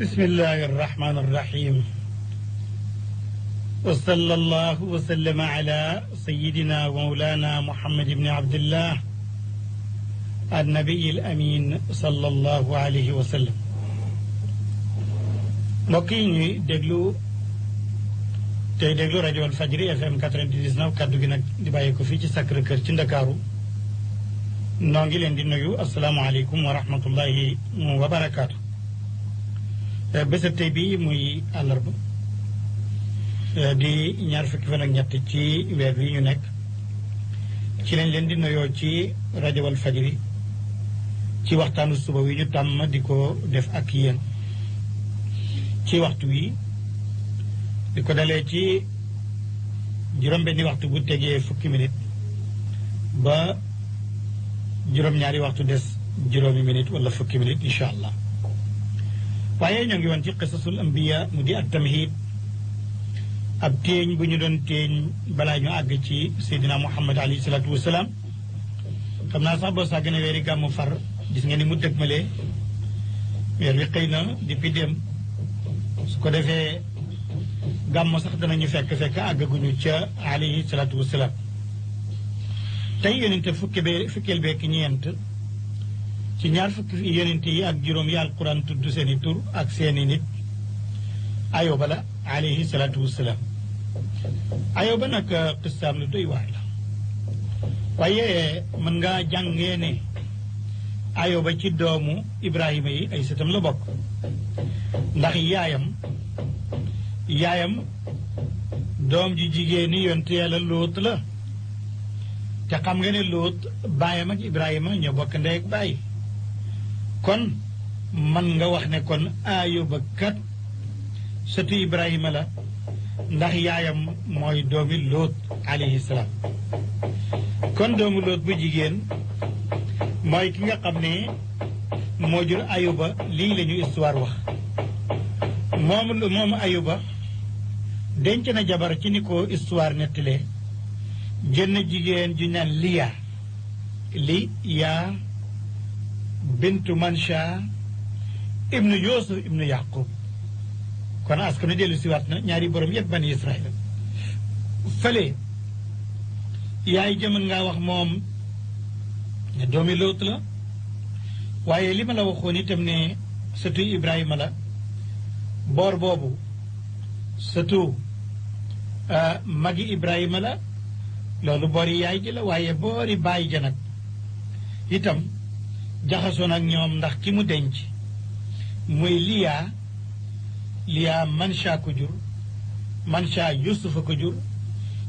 بسم الله الرحمن الرحيم وصلى الله وسلم على سيدنا ومولانا محمد بن عبد الله النبي الأمين صلى الله عليه وسلم mbokki ñuy déglu tey déglu rajo Walfadjri FM 99 kaddu gi nag di bàyyi ko fii ci Sacré-Cœur ci Ndakaaru noo ngi leen di nuyu asalaamaaleykum wa rahmatullahi wa barakaatu. bésab tey bi muy àllarba di ñaar fukki fan ak ñett ci weer wi ñu nekk ci lañ leen di nuyoo ci rajo Walfadjri ci waxtaanu suba wi ñu tàmm di ko def ak yéen ci waxtu wi di ko dalee ci juróom-benni waxtu bu tegee fukki minute ba juróom-ñaari waxtu des juróomi minute wala fukki minute incha allah waaye ñoo ngi woon ci qisasul ambiya mu di ak tamhid ab téeñ bu ñu doon téeñ balaa ñu àgg ci seydina muhammad alayhi salaatu wasalaam xam naa sax boo saa gën a weeri gàmmu far gis nga ni mu dëgmalee weer wi xëy na depuis dem su ko defee gàmmu sax danañu fekk àggaguñu ca alayhi salaatu wasalaam tey yonente fukkeel beek ñeent ci ñaar fukki yonente yi ak juróom yi alquran tudd seeni tur ak seeni nit ayoba la alayhi salaatu wasalaam ayoba nag qistaam lu doy waar la waaye mën nga jàngee ne ayoba ci doomu ibrahima yi ay sëtam la bokk ndax yaayam doom ji jigéen ni yonte yàlla lóot la te xam nga ne lóot baayam ak ibrahima ñoo bokk ndey ak baay kon man nga wax ne kon ayoba kat sëtu ibrahima la ndax yaayam mooy doomi lóot alayhi salaam kon doomu lóot bu jigéen mooy ki nga xam ne moo jur ayuba lii la ñu histoire wax moom ayuba denc na jabar ci ni ko histoire nettalee jënn jigéen ju naan liya bintu mansha ibnu yusuf ibnu yaqub kon askanu dellu si waat na ñaari borom yëpp bani israel fële yaay jëmën ngaa wax moom ne doomi Lóot la waaye li ma la waxoon itam ne sëtu Ibrahima la boor boobu sëtu magi Ibrahima la loolu boori yaay ji la waaye boori baay ja nag itam jaxasoon ak ñoom ndax ki mu denc muy liya mansha ko jur mansha yusufa ko jur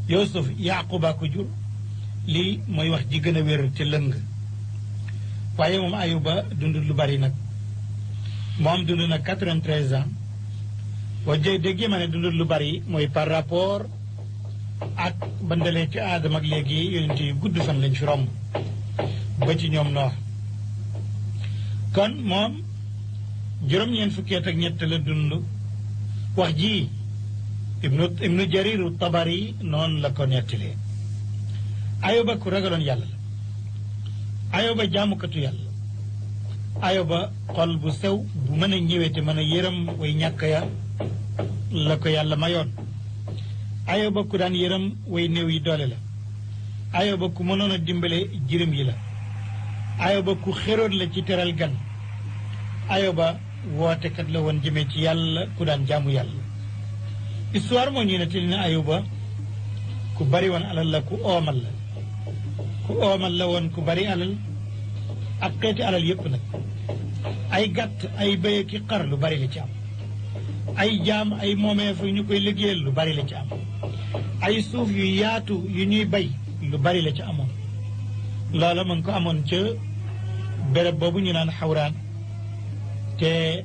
yusuf yaquba ko jur lii mooy wax ji gën a wér te lëng waaye moom ayuba dund lu bari nag moom dund na 93 ans boo déggee ma ne dund lu bari mooy par rapport ak bandalee ci aadama ak léegi yonent yi gudd fan lañ fi romb ba ci ñoom noox kon moom juróom-ñeent fukki at ak ñett la dund wax ji ibnu jariru tabari noonu la ko nettalee ayoba ku ragaloon yàlla la ayoba jaamukatu yàlla ayoba xol bu sew bu mën a ñëwee te mën a yërëm way ñàkk ya la ko yàlla mayoon ayoba ku daan yërëm way néew yi doole la ayoba ku mënoon a dimbale jirim yi la ayoba ku xéroon la ci teral gan ayoba wootekat la woon jëmee ci yàlla ku daan jaamu yàlla histoire moo ñu nettali ne ayoba ku bari woon alal la ku oomal la woon ku bari alal ak xeeti alal yépp nag ay gàtt ay béy ki xar lu bari la ci am ay jaam ay moomeef yu ñu koy liggéeyal lu bari la ci am ay suuf yu yaatu yu ñuy bay lu bari la ci amoon loola mën ko amoon ca béréb boobu ñu naan xawraan te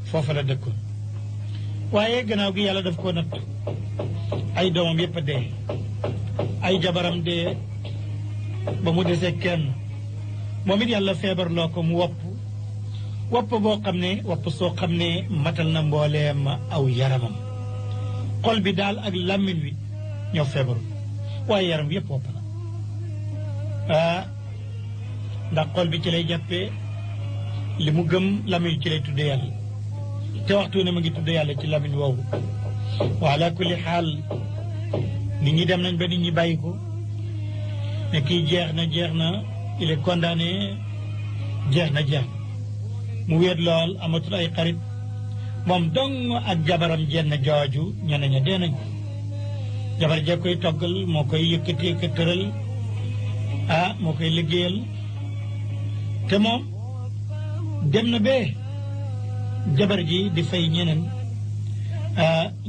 foofa la dëkkoon waaye gannaaw gi yàlla daf ko natt ay doomam yépp a dee ay jabaram dee ba mu desee kenn moom it yàlla feebarloo ko mu wopp boo xam ne wopp soo xam ne matal na mbooleem aw yaramam xol bi daal ak làmmiñ wi ñoo feebaru waaye yaram yépp wopp na ndax xol bi ci lay jàppee li mu gëm lamiñ ci lay tudde yàlla te waxtu ne ma ngi tudd yàlla ci lamiñ woowu wa ala kulli xaal nit ñi dem nañ ba nit ñi bàyyi ko ne kii jeex na il est condamné jeex na mu wéet lool amatul ay xarit moom dong ak jabaram jenn jooju ñeneen ña dee nañ jabar ja koy toggal moo koy yëkkati ka tëral moo koy liggéeyal te moom dem na bee jabar ji di fay ñeneen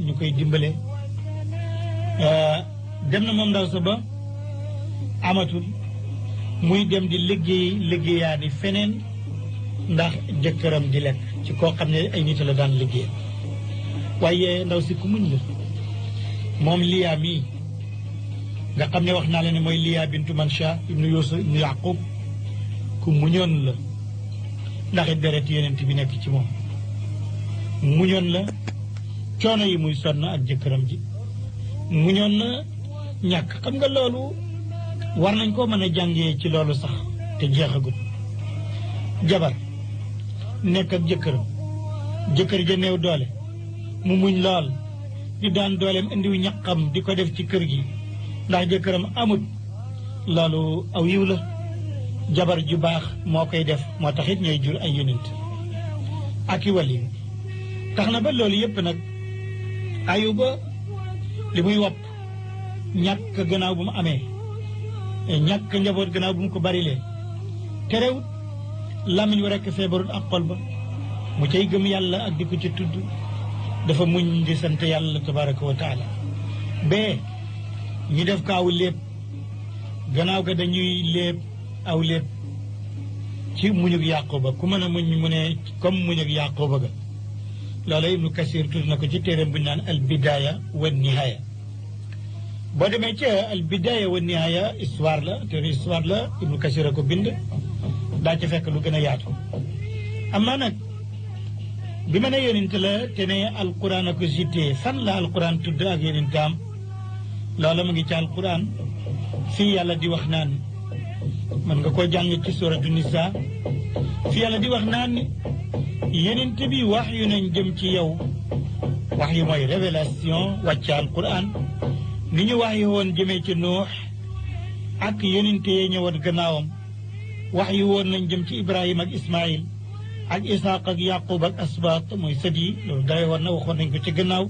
ñu koy dimbale dem na moom ndaw sa ba amatul muy dem di liggéeyaani feneen ndax jëkkëram di lekk ci koo xam ne ay nit la daan liggéey waaye ndaw si ku muñ la moom Liya mii nga xam ne wax naa la ne mooy Liya bintu Mansha ibnu Yusuf ibnu Yaqub ku muñoon la ndax it deret yonent bi nekk ci moom muñoon la coono yi muy sonn ak jëkkëram ji muñoon na ñàkk xam nga loolu war nañ koo mën a jàngee ci loolu sax te jeexagut jabar nekk ak jëkkër ja néew doole mu muñ lool di daan dooleem indiw ñaqam di ko def ci kër gi ndax jëkkëram amut loolu aw yiw la jabar ju baax moo koy def moo taxit ñooy jur ay yonent ak i wali tax na ba loolu yépp nag Ayuba li muy wopp ñàkk gannaaw bu mu amee ñàkk njaboot gannaaw bu mu ko barilee terewut làmmiñ wa rekk feebarut ak xol ba mu cay gëm yàlla ak di ko ci tudd dafa muñ di sant yàlla tabaraka wa taala bee ñu def ko aw léeb gannaaw ga dañuy léeb aw léeb ci muñug Yaquba ku mën a muñ mu ne comme muñug Yaquba ga loola Ibnu Kasir tudd na ko ci téeréem bu ñu naan al bidaaya wa nihaaya boo demee ci al bidaaya wa nihaaya histoire la téere histoire la Ibnu Kasir a ko bind daa ci fekk lu gën a yaatu am naa nag bi ma ne yonent la te ne alquran a ko cité fan la alquran tudd ak yonentam loola mu ngi ci alquran fii yàlla di wax naan mën nga koo jàng ci suratu nisa fii yàlla di wax naan yonent bi wax yu nañ jëm ci yow wax yu mooy révélation wàcc alquran ni ñu wax yu woon jëmee ci nuux ak yonent yee ñëwoon gannaawam wax yu woon nañ jëm ci ibrahima ak ismail ak isaaq ak yaqub ak asbaat mooy sët yi loolu dawe woon na waxoon nañ ko ci gannaaw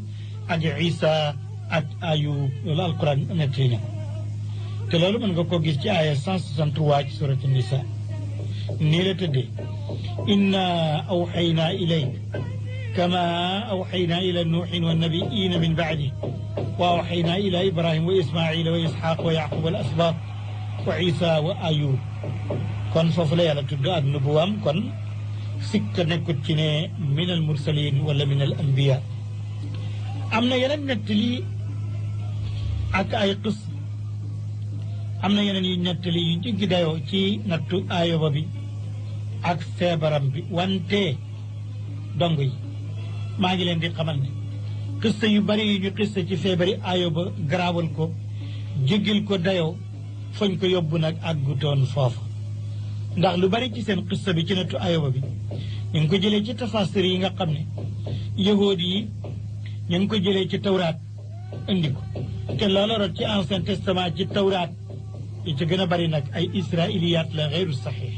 ak isa ak ayub loolu alquran nettali na te loolu mën nga koo gis ci aaya 163 ci suratu nisa nii la tëddee inna awxaynaa ilayk kama awxaynaa ila nuuxin wa nabiyiina min baadi wa awxaynaa ila ibrahima wa ismaila wa isxaaq wa yaqub al asbaat wa isa wa ayub kon foofu la yàlla tudd ak nubuwaam kon sikka nekkut ci ne min al mursalin wala min al anbiya am na yeneen nettali ak ay qis am na yeneen yu nettali yu jéggi dayoo ci nattu Ayuba bi ak feebaram bi wante dong yi maa ngi leen di xamal ne qissa yu bari yu ñu qissa ci feebari Ayuba garaawal ko jéggil ko dayoo fañ ko yóbbu nag àggutoon foofa ndax lu bari ci seen qissa bi ci nattu Ayuba bi ñu ngi ko jëlee ci tafasir yi nga xam ne yahood yi ñu ngi ko jëlee ci tawraat indi ko te loolu rot ci ancien testament ci tawraat yi ci gën a bari nag ay israiliyaat la xeyru saxiix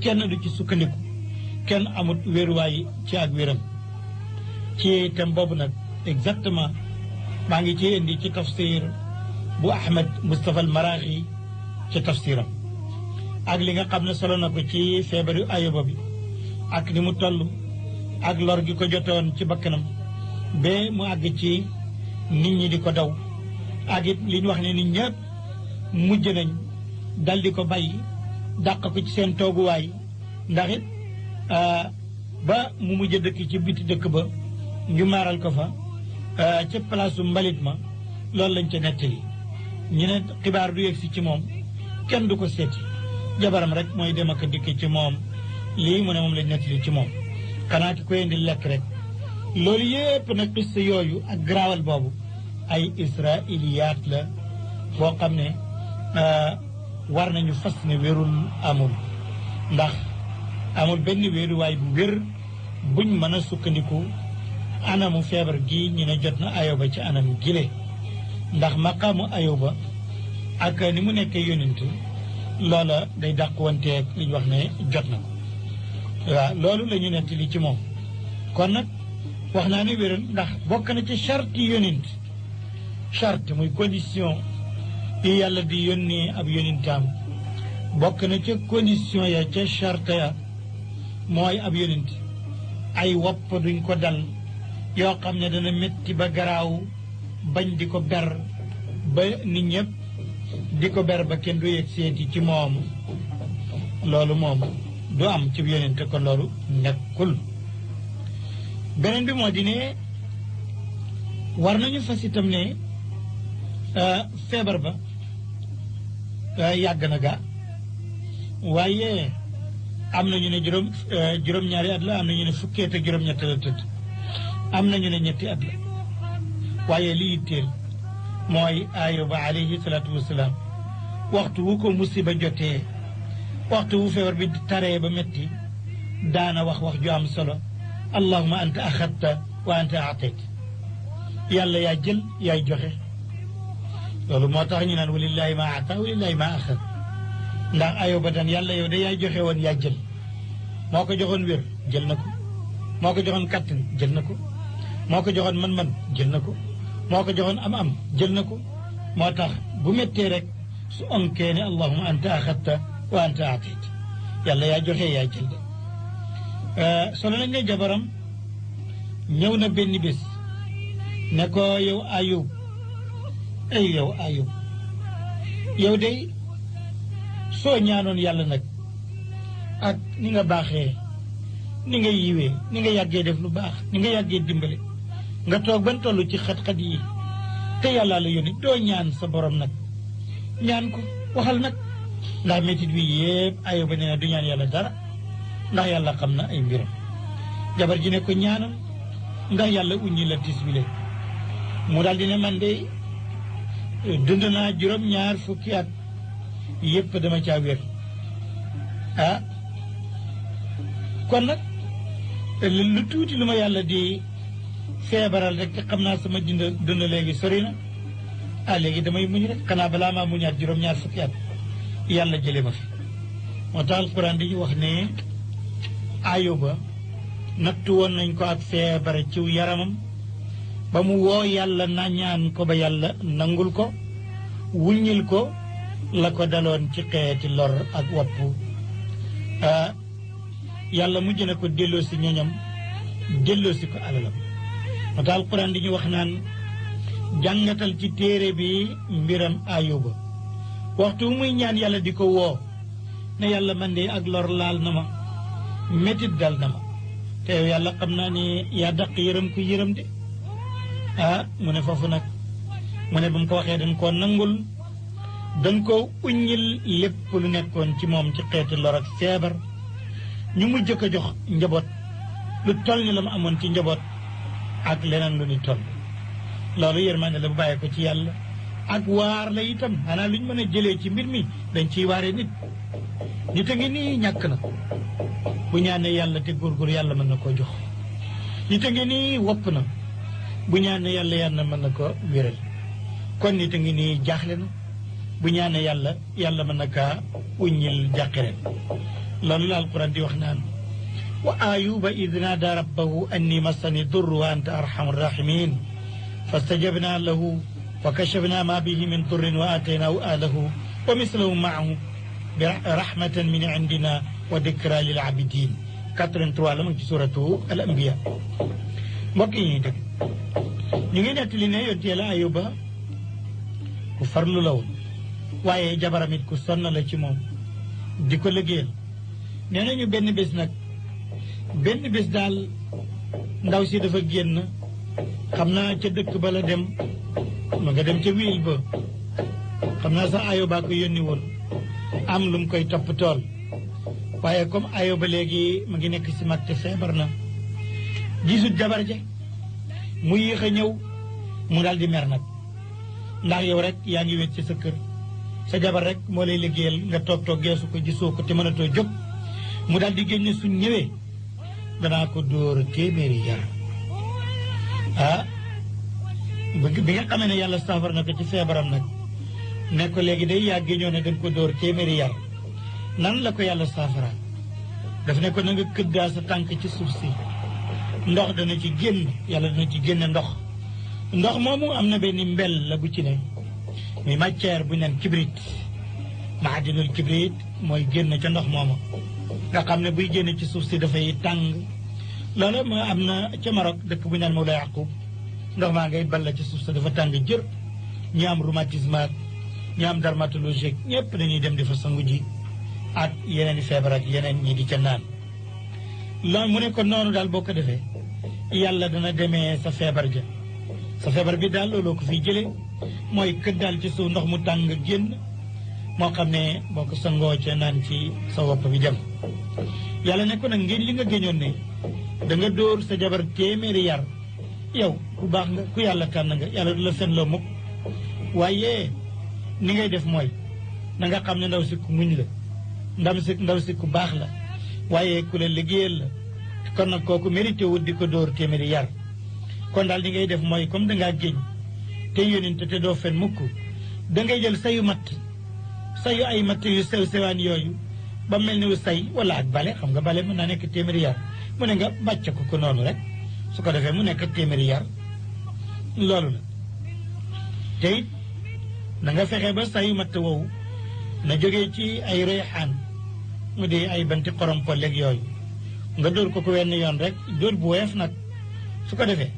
kenn du ci sukkandiku kenn amut wéeruwaay ci ak wéram ci thème boobu nag exactement maa ngi ci indi ci tafsir bu Ahmed Moustapha al Maraaxi ci tafsiram ak li nga xam ne solo na ko ci feebaru Ayuba bi ak ni mu toll ak lor gi ko jotoon ci bakkanam ba mu àgg ci nit ñi di ko daw ak it li ñu wax ne nit ñëpp mujj nañ dal di ko bàyyi dàq ko ci seen tooguwaay ndax it ba mu mujj dëkk ci biti dëkk ba ñu maaral ko fa ca palaasu mbalit ma loolu lañ ca nettali ñu ne xibaar du yegsi ci moom kenn du ko seeti jabaram rek mooy dem ak dikk ci moom lii mu ne moom lañ nettali ci moom xanaa ki koy indi lekk rek loolu yépp nag qissa yooyu ak garaawal boobu ay israiliyaat la boo xam ne war nañu fas ne wérul amul ndax amul benn wéeruwaay bu wér buñ mën a sukkandiku anamu feebar gi ñu ne jot na Ayuba ci anam gile ndax maqaamu Ayuba ak ni mu nekkee yonent loola day dàqwanteeg li ñu wax ne jot na ko waaw loolu la ñu nettali ci moom kon nag wax naa ne wéral ndax bokk na ci charte yonent charte muy condition yi yàlla di yónnee ab yonentam bokk na ca condition ya ca charte ya mooy ab yonent ay wopp duñ ko dal yoo xam ne dana métti ba garaaw bañ di ko ber ba nit ñëpp di ko ber ba kenn du yegg seeti ci moom loolu moom du am ci yonent kon loolu nekkul beneen bi moo di ne war nañu fas itam ne feebar ba yàgg na gaa waaye am na ñu ne juróom-ñaari at la am na ñu ne fukki at ak juróom-ñett la tëdd am na ñu ne ñetti at la waaye li yitteel mooy Ayuba alayhi salaatu wasalaam waxtu wu ko musiba jotee waxtu wu feebar bi taree ba métti daana wax ju am solo allahumma anta axadta wa anta atayt yàlla yaa jël yaay joxe loolu moo tax ñu naan walillahi ma ata walillahi ma axad ndax Ayuba dan yàlla yow de yaay joxe woon yaa jël moo ko joxoon wér jël na ko moo ko joxoon kàttan jël na ko moo ko joxoon man-man jël na ko moo ko joxoon am jël na ko moo tax bu méttee rek su onkee ne allahumma anta axadta wa anta atayt yàlla yaa joxe yaa jël de solo nañ ne jabaram ñëw na benn bés ne ko yow Ayub ay yow Ayub yow de soo ñaanoon yàlla nag ak ni nga baaxee ni nga yiwee ni nga yàggee def lu baax ni nga yàggee dimbale nga toog ban toll ci xat-xat yi te yàlla la yónni doo ñaan sa borom nag ñaan ko waxal nag ndax métit bi yëpp Ayuba nee na du ñaan yàlla dara ndax yàlla xam na ay mbiram jabar ji ne ko ñaanal ndax yàlla uññi la tis bi mu daal di ne man de dund naa juróom-ñaar fukki at yëpp dama caa wér kon nag lu tuuti lu ma yàlla di feebaral rek te xam naa sama dund léegi sori na léegi damay muñ rek xanaa balaa maa muñaat juróom-ñaar fukki at yàlla jële ma fi moo tax alquran di ñu wax ne Ayuba nattu woon nañ ko ak feebar ciw yaramam ba mu woo yàlla na ñaan ko ba yàlla nangul ko wuññil ko la ko daloon ci xeeti lor ak wopp yàlla mujj na ko delloosi ñoñam delloosi ko alalam moo tax alquran di ñu wax naan jàngatal ci téere bi mbiram Ayuba waxtu muy ñaan yàlla di ko woo ne yàlla man de ak lor laal na ma métit dal na ma te yow yàlla xam naa ne yaa daq yërëm ku yërëm de mu ne foofu nag mu ne ba mu ko waxee dañ koo nangul dañ ko uññil lépp lu nekkoon ci moom ci xeeti lor ak feebar ñu mujj ko jox njaboot lu toll ni la mu amoon ci njaboot ak leneen lu ni toll loolu yërmande la bu bàyyee ko ci yàlla ak waar la itam xanaa lu ñu mën a jëlee ci mbir mi dañ ciy waaree nit a ngi nii ñàkk na bu ñaanee yàlla te góorgóor yàlla mën na koo jox nit a ngi nii wopp na bu ñaanee yàlla mën na ko wéral kon nit a ngi nii jaaxle na bu ñaanee yàlla mën na kaa uññil jàqireen loolu la alquran di wax naan wa ayuba id naada rabbahu anni massani durru wa anta arhamur rahimin fastajabna lahu wa kashafna ma bihi min durrin wa ataynahu ahlahu wa mislahum maahu bi rahmatan min indina wa dikra lil abidin 83 la mu ci suratu al anbiya mbokk yi ñuy dégg ñu ngi nettali ne yonent Yàlla Ayuba ku farlu la woon waaye jabaram it ku sonn la ci moom di ko liggéeyal nee nañu benn bés daal ndaw si dafa génn xam naa ca dëkk ba la dem ma nga dem ca wiil ba xam naa sax Ayuba ko yónni woon am lu mu koy topp tool waaye comme Ayuba léegi ma ngi nekk si mag te feebar na gisut jabar ja mu yéex a ñëw mu daal di mer nag ndax yow rek yaa ngi wét ci sa kër sa jabar rek moo lay liggéeyal nga toog geesu ko gisoo ko te mënatoo jóg mu daal di génne suñ ñëwee danaa ko dóor téeméeri yar bi nga xamee ne yàlla saafara na ko ci feebaram nag ne ko léegi day yàgg ñoo ne danga ko dóor téeméeri yar nan la ko yàlla saafara daf ne ko na nga këddaa sa tànk ci suuf si ndox dana ci génn yàlla dana ci génne ndox moomu am na benn mbel la bu ci ne muy matière bu ñu naan kibrit maadinul kibrit mooy génn ca ndox moomu nga xam ne buy génn ci suuf si dafay tàng loolu ma am na ca Maroc dëkk bu ñu naan Mawla Yaqub ndox maa ngay balla ci suuf si dafa tàng jër ñi am rhumatisme ak ñi am dermatologie ñëpp dañuy dem di fa sangu ji ak yeneen i feebar ak yeneen ñi di ca naan loolu mu ne ko noonu daal boo ko defee yàlla dana demee sa feebar ja sa feebar bi daal looloo ko fiy jëlee mooy kët daal ci suuf ndox mu tàng génn moo xam ne boo ko sangoo ca naan ci sa wopp bi dem yàlla ne ko nag ngeen li nga géñoon ne da nga dóor sa jabar téeméeri yar yow ku baax nga ku yàlla tànn nga yàlla du la fen loo mukk waaye ni ngay def mooy na nga xam ne ndaw si ku muñ la ndaw si ku baax la waaye ku la liggéeyal la kon nag kooku mérité wut di ko dóor téeméeri yar kon daal li ngay def mooy comme dangaa géñ te yónente te doo fen mukk dangay jël sayu ay matt yu sew sewaan yooyu ba mel ni say wala ak bale xam nga bale mën naa nekk téeméeri yar mu ne nga bàcc ko noonu rek su ko defee mu nekk téeméeri yar loolu la te it na nga fexe ba sayu matt woowu na jógee ci ay reyxaan mu di ay banti xorompo léeg yooyu nga dóor ko wenn yoon rek dóor bu woyof nag su ko defee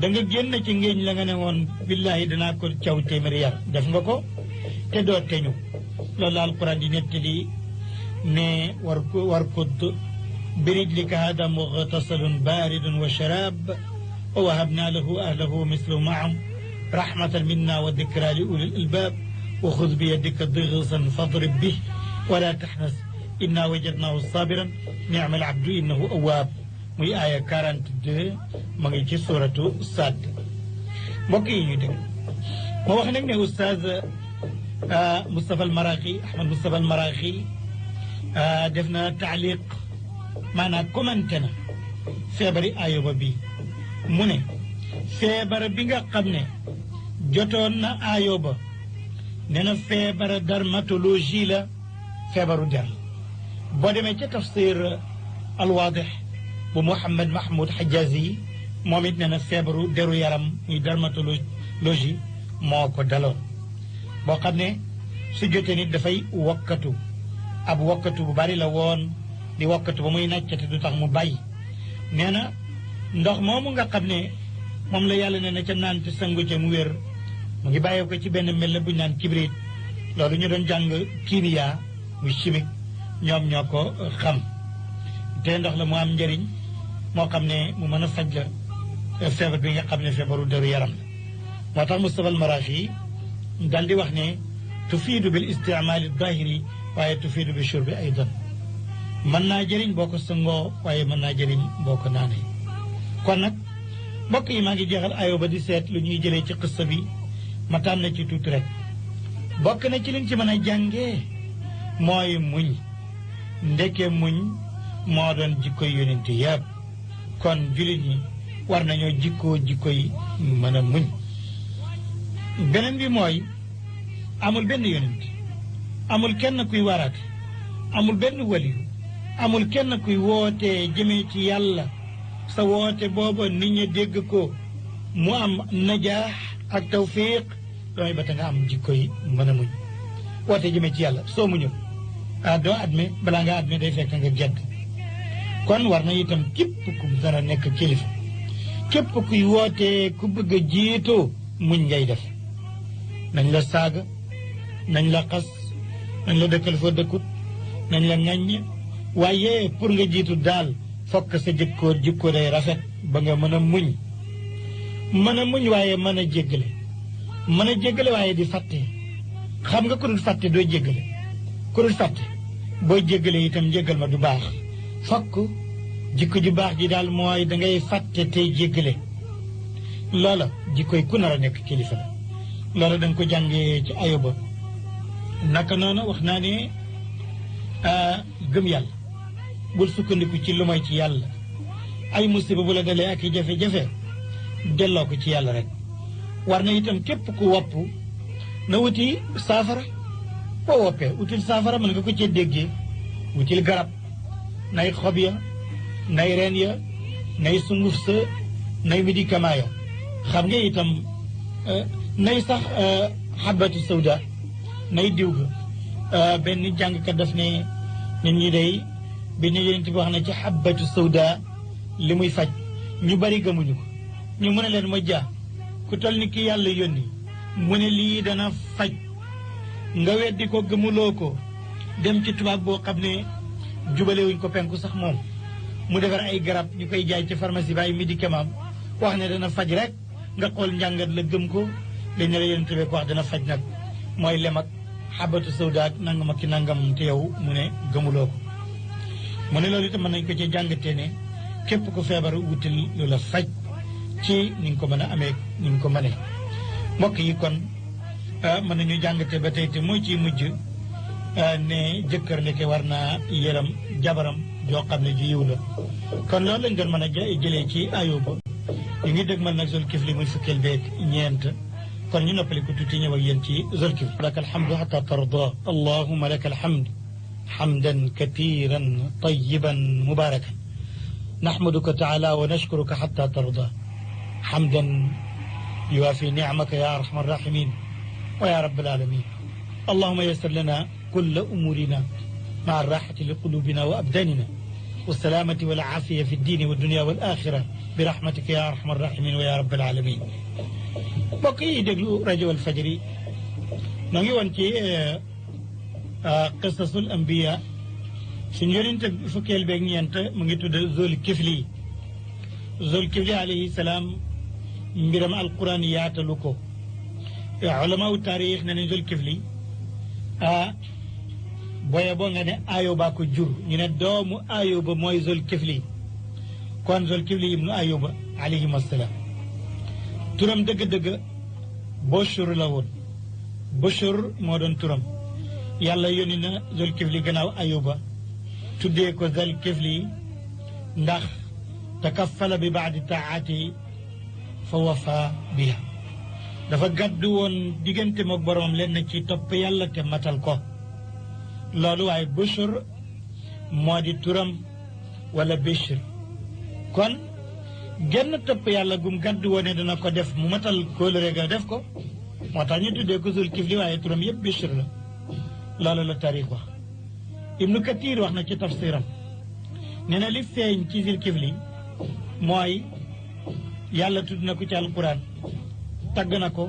da nga génn ci ngéeñ la nga ne woon billaahi danaa ko caw téeméeri yar def nga ko te doo teñu loolu la alquran di nettali ne war ko birijlika hada mughtasalun baridun wa sharab wa wahabna lahu ahlahu mislu maam rahmatan minna wa dikra li ulil albab wa xud bi yadika dighsan fadrib bih wala taxnas inna wajadnahu sabiran ni'mal abdu innahu awwab muy aaya 42 ma ngi ci suratu Saad mbokk yi ñu dégg moo wax nag ne oustaz Moustapha al Maraqi Ahmad Moustapha al Maraqi def na taaliq maanaam commenté na feebari Ayoba bi mu ne feebar bi nga xam ne jotoon na Ayoba nee na feebar dermatologie la feebaru der boo demee ca tafsir alwaadix bu Mouhamed Mahmoud Hajazi yi moom it nee na feebaru deru yaram muy dermatologie moo ko daloon boo xam ne su jotee nit dafay wokkatu ab wokkatu bu bari la woon di wokkatu ba muy naccate du tax mu bàyyi nee na ndox moomu nga xam ne moom la yàlla ne na ca naan ci sangu ca mu wér mu ngi bàyyee ko ci benn mel bu ñu naan kibrit loolu ñu doon jàng kimia muy chimique ñoom ñoo ko xam te ndox la mu am njëriñ moo xam ne mu mën a faj la feebar bi nga xam ne feebaru deru yaram la moo tax Moustapha al Maraqi dal di wax ne tufiidu bil istimaali dahiri waaye tufiidu bi shurbi aydan mën naa jëriñ boo ko sangoo waaye mën naa jëriñ boo ko naanee kon nag mbokk yi maa ngi jeexal Ayoba di seet lu ñuy jëlee ci xissa bi ma tànn ci tuuti rek bokk na ci liñ ci mën a jàngee mooy muñ ndeke muñ moo doon jikkoy yonent yëpp kon jullit ñi war nañoo jikko yi mën a muñ beneen bi mooy amul benn yonent amul kenn kuy waraate amul benn waliyu amul kenn kuy wootee jëmee ci yàlla sa woote booba nit ñi dégg ko mu am najaax ak tawfiq damay ba ta nga am jikko yi mën a muñ woote jëmee ci yàlla soo muñul doo adme balaa nga adme day fekk nga gedd kon war na itam képp ku dara nekk kilifa képp kuy wootee ku bëgg a jiitoo muñ ngay def nañ la saaga nañ la xas nañ la dëkkal fa dëkkut nañ la ŋaññ waaye pour nga jiitu daal fokk sa jikko day rafet ba nga mën a muñ waaye mën a jéggale waaye di fàtte xam nga ku dul fàtte doo jéggale ku dul fàtte booy jéggale itam jéggal ma du baax fokk jikko ju baax ji daal mooy dangay fàtte tey jéggale loola jikkoy ku nar a nekk kilifa la loola danga ko jàngee ci Ayoba naka noonu wax naa ne gëm yàlla bul sukkandiku ci lu may ci yàlla ay musiba bu la dalee ak i jafe-jafe delloo ko ci yàlla rek war na itam képp ku wopp na wuti saafara boo woppee util saafara mën nga ko cee déggee wutil garab nay xob ya nay reen ya nay sunguf sa nay médicament ya xam nga itam nay sax xabatu sawda nay diw ga benn jàngkat daf ne nit ñi day bi ñu yonent bi wax na ci xabatu sawda li muy faj ñu bari gëmuñu ko ñu mën a leen ma jaa ku toll ni ki yàlla yónni mu ne lii dana faj nga weddi ko gëmuloo ko dem ci tubaab boo xam ne jubalewuñ ko penku sax moom mu defar ay garab ñu koy jaay ci pharmacie ba ay médicament wax ne dana faj rek nga xool njàngat la gëm ko dañ ne la yonent bi ko wax dana faj nag mooy lem ak xabatu sawda ak nangam ak ki nangam te yow mu ne gëmuloo ko mu ne loolu itam mën nañ ko ci jàngatee ne képp ku feebar wutil lu la faj ci ni nga ko mën a amee ni nga ko mënee mbokk yi kon mën nañu jàngatee ba tey te mooy ciy mujj ne jëkkër ndeke war naa yëram jabaram joo xam ne ji yiw la kon loolu lañ doon mën a jëlee ci Ayuba ñu ngi dëgmal nag Zul Kifli muy fukkeel beeg ñeent kon ñu noppali ko tuuti ñëw ak yéen ci Zul Kifli laka alhamdu xata tarda allahuma laka alhamd xamdan katiran tayiban mubarakan naxmaduka taala wa nashkuruka xata tarda xamdan yuwaafi nicmaka ya arxama arraximin wa ya rabbal alamin allahuma yassir lana kulla umurina maa arraxati li qulubina wa abdanina والسلامة والعافية في الدين والدنيا والآخرة برحمتك يا أرحم الراحمين ويا رب العالمين بقي دغلو راديو الفجر نغي وانتي قصص الأنبياء سنجورين فكيل بيك نيانت مغي تود ذو الكفلي ذو الكفلي عليه السلام مبرم القرآن ياتلوكو علماء التاريخ نني ذو الكفلي boye boo nga ne Ayuba ko jur ñu ne doomu Ayuba mooy Zul Kifli kon Zul Kifli ibnu Ayuba alayhim assalaam turam dëgg-dëgg Bushur la woon Bushur moo doon turam yàlla yónni na Zul Kifli gannaaw Ayuba tuddee ko Zul Kifli ndax takaffala bi baadi taati fa wafa biha dafa gàddu woon diggante mook boroom leen ci topp yàlla te matal ko loolu waaye Bushur moo di turam wala Bishr kon genn topp yàlla gum gàddu woone dana ko def mu matal kóolëre ga def ko moo tax ñu tuddee ko Zul Kifli waaye turam yëpp Bishr la loolu la taarix wax Ibnu Kathir wax na ci tafsiram nee na li feeñ ci Zul Kifli mooy yàlla tudd na ko ci alquran tagg na ko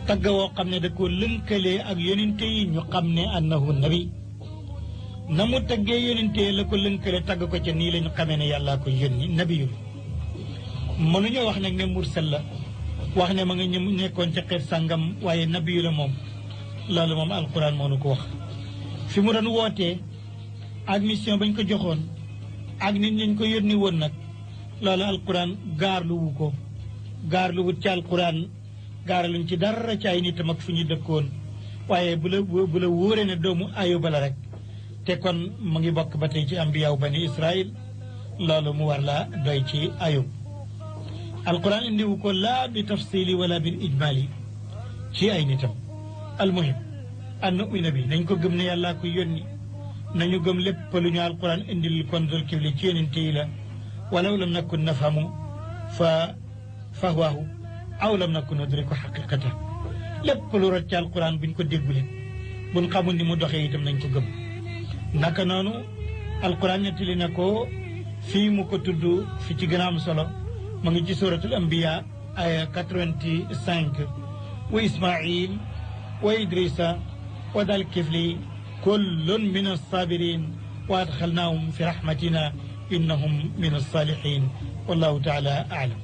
tagg woo xam ne da ko lënkalee ak yonente yi ñu xam ne annahu nabi na mu taggee yonente la ko lënkale tagg ko ca nii la ñu xamee ne yàllaa ko yónni nabiyul mënuñoo wax nag ne mursal la wax ne ma nga ñu nekkoon ca xeet sàngam waaye nabiyu la moom loolu moom alquran moo nu ko wax fi mu doon wootee ak mission bañ ko joxoon ak nit ñañ ko yónni woon nag loolu alquran gaarluwu ko gaarluwut ci alquran gaaraluñ ci dara ci ay nitam ak fu ñu dëkkoon waaye bu la wóoree ne doomu Ayuba la rek te kon mu ngi bokk ba tey ci ambiyaaw bani Israil loolu mu war la doy ci Ayub alquran indiwu ko laa bi tafsili wala bil ijmali ci ay nitam almuhim an nu'mina bi nañ ko gëm ne yàllaa ko yónni nañu gëm lépp lu ñu alquran indil kon Zul Kifli ci yonent yi la walaw lam nakun nafhamu fa fahwahu aw lam nakun nudriku xaqiqata lépp lu rot ci alquran buñ ko déggule buñ xamul ni mu doxee itam nañ ko gëm naka noonu alquran nettali na ko fii mu ko tudd fi ci gën a am solo mu ngi ci suratul anbiya aya 85 wa ismail wa idrisa wa dal kifli kullun min alsabirin wa adxalnaahum fi rahmatina innahum min alsalihin wallahu taala aalam